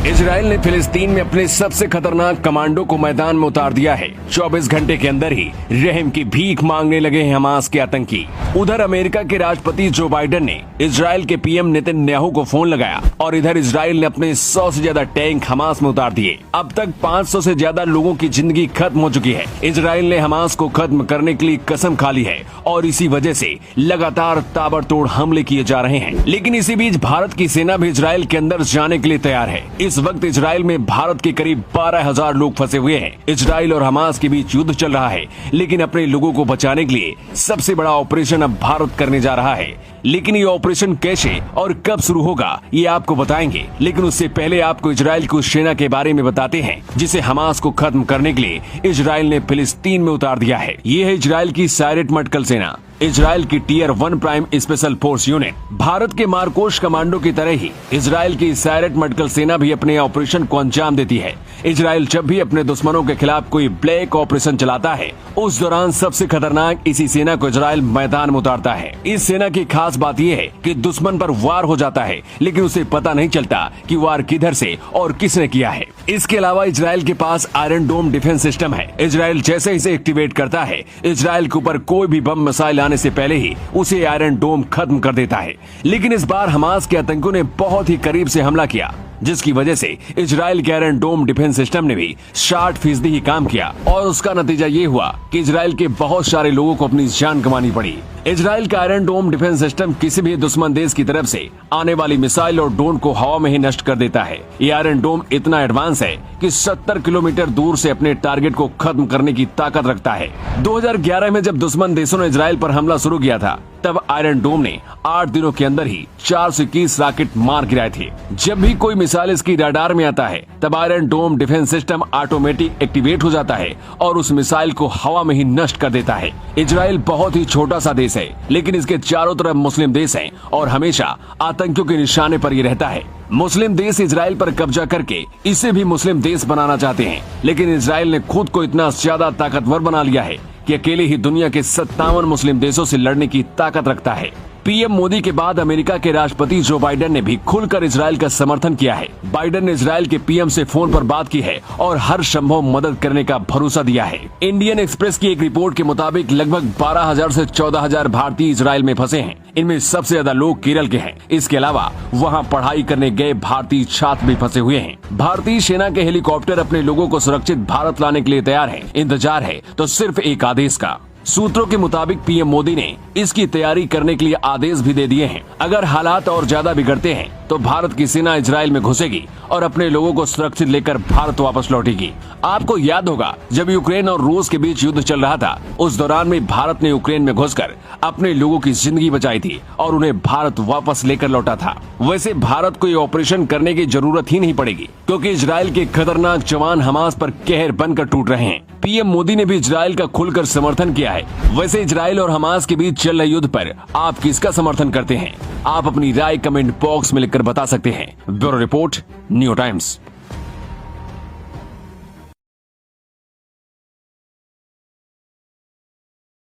Israel ने फिलिस्तीन में अपने सबसे खतरनाक कमांडो को मैदान में उतार दिया है। 24 घंटे के अंदर ही रहम की भीख मांगने लगे हैं हमास के आतंकी। उधर अमेरिका के राष्ट्रपति जो बाइडेन ने इजराइल के पीएम नेतन्याहू को फोन लगाया और इधर इजराइल ने अपने 100 से ज्यादा टैंक हमास में उतार दिए। अब तक 500 से ज्यादा लोगों की जिंदगी खत्म हो चुकी है। इजराइल ने हमास को खत्म करने के लिए कसम खा ली है और इसी वजह से लगातार ताबड़तोड़ हमले किए जा रहे हैं। लेकिन इसी बीच भारत की सेना भी इजराइल के अंदर जाने के लिए तैयार है। इस वक्त इजराइल में भारत के करीब 12,000 लोग फंसे हुए हैं। इजराइल और हमास के बीच युद्ध चल रहा है, लेकिन अपने लोगों को बचाने के लिए सबसे बड़ा ऑपरेशन अब भारत करने जा रहा है। लेकिन ये ऑपरेशन कैसे और कब शुरू होगा ये आपको बताएंगे। लेकिन उससे पहले आपको इजराइल की उस सेना के बारे में बताते हैं जिसे हमास को खत्म करने के लिए इजराइल ने फिलिस्तीन में उतार दिया है। ये है इजराइल की सायरेट मटकल सेना, इजराइल की tier 1 prime special force unit. Bharat के मारकोश कमांडो की तरह ही इजराइल की सायरेट मटकल सेना भी अपने ऑपरेशन को अंजाम देती है। इजराइल जब भी अपने दुश्मनों के खिलाफ कोई ब्लैक ऑपरेशन चलाता है, उस दौरान सबसे खतरनाक इसी सेना को इजराइल मैदान में उतारता है। इस सेना की खास बात यह है कि दुश्मन पर वार हो जाता है, लेकिन उसे पता नहीं चलता कि वार किधर से और किसने किया है। इसके अलावा इजराइल के पास आयरन डोम डिफेंस सिस्टम है। इजराइल जैसे इसे एक्टिवेट करता है, इजराइल के ऊपर कोई भी बम मिसाइल आने से पहले ही उसे आयरन डोम खत्म कर देता है। लेकिन इस बार हमास के आतंकियों ने बहुत ही करीब से हमला किया, जिसकी वजह से इजराइल के आयरन डोम डिफेंस सिस्टम ने भी 60% ही काम किया और उसका नतीजा ये हुआ कि इजराइल के बहुत सारे लोगों को अपनी जान गंवानी पड़ी। इजराइल का आयरन डोम डिफेंस सिस्टम किसी भी दुश्मन देश की तरफ से आने वाली मिसाइल और ड्रोन को हवा में ही नष्ट कर देता है। ये आयरन डोम इतना एडवांस है कि 70 किलोमीटर दूर से अपने टारगेट को खत्म करने की ताकत रखता है। 2011 में जब दुश्मन देशों ने इजराइल पर हमला शुरू किया था, तब आयरन डोम ने 8 दिनों के अंदर ही 421 रॉकेट मार गिराए थे। जब भी कोई मिसाइल इसकी रडार में आता है, तब आयरन डोम डिफेंस सिस्टम ऑटोमेटिक एक्टिवेट हो जाता है और उस मिसाइल को हवा में ही नष्ट कर देता है। इजराइल बहुत ही छोटा सा देश है, लेकिन इसके चारों तरफ मुस्लिम देश हैं और हमेशा आतंकियों के निशाने पर ये रहता है। मुस्लिम देश इजराइल पर कब्जा करके इसे भी मुस्लिम देश बनाना चाहते हैं, लेकिन इजराइल ने खुद को इतना ज्यादा ताकतवर बना लिया है कि अकेले ही दुनिया के 57 मुस्लिम देशों से लड़ने की ताकत रखता है। पीएम मोदी के बाद अमेरिका के राष्ट्रपति जो बाइडेन ने भी खुलकर इजराइल का समर्थन किया है। बाइडेन ने इजराइल के पीएम से फोन पर बात की है और हर संभव मदद करने का भरोसा दिया है। इंडियन एक्सप्रेस की एक रिपोर्ट के मुताबिक लगभग 12,000 से 14,000 भारतीय इजराइल में फंसे हैं। इनमें सबसे ज्यादा लोग केरल के हैं। इसके अलावा वहाँ पढ़ाई करने गए भारतीय छात्र भी फंसे हुए हैं। भारतीय सेना के हेलीकॉप्टर अपने लोगों को सुरक्षित भारत लाने के लिए तैयार है। इंतजार है तो सिर्फ एक आदेश का। सूत्रों के मुताबिक पीएम मोदी ने इसकी तैयारी करने के लिए आदेश भी दे दिए हैं। अगर हालात और ज्यादा बिगड़ते हैं तो भारत की सेना इजराइल में घुसेगी और अपने लोगों को सुरक्षित लेकर भारत वापस लौटेगी। आपको याद होगा जब यूक्रेन और रूस के बीच युद्ध चल रहा था, उस दौरान में भारत ने यूक्रेन में घुसकर अपने लोगों की जिंदगी बचाई थी और उन्हें भारत वापस लेकर लौटा था। वैसे भारत को ये ऑपरेशन करने की जरूरत ही नहीं पड़ेगी, क्योंकि इजराइल के खतरनाक जवान हमास पर कहर बनकर टूट रहे हैं। पीएम मोदी ने भी इजराइल का खुलकर समर्थन किया है। वैसे इजराइल और हमास के बीच चल रहे युद्ध पर आप किसका समर्थन करते हैं? आप अपनी राय कमेंट बॉक्स में लिखकर बता सकते हैं। Bureau report, new times.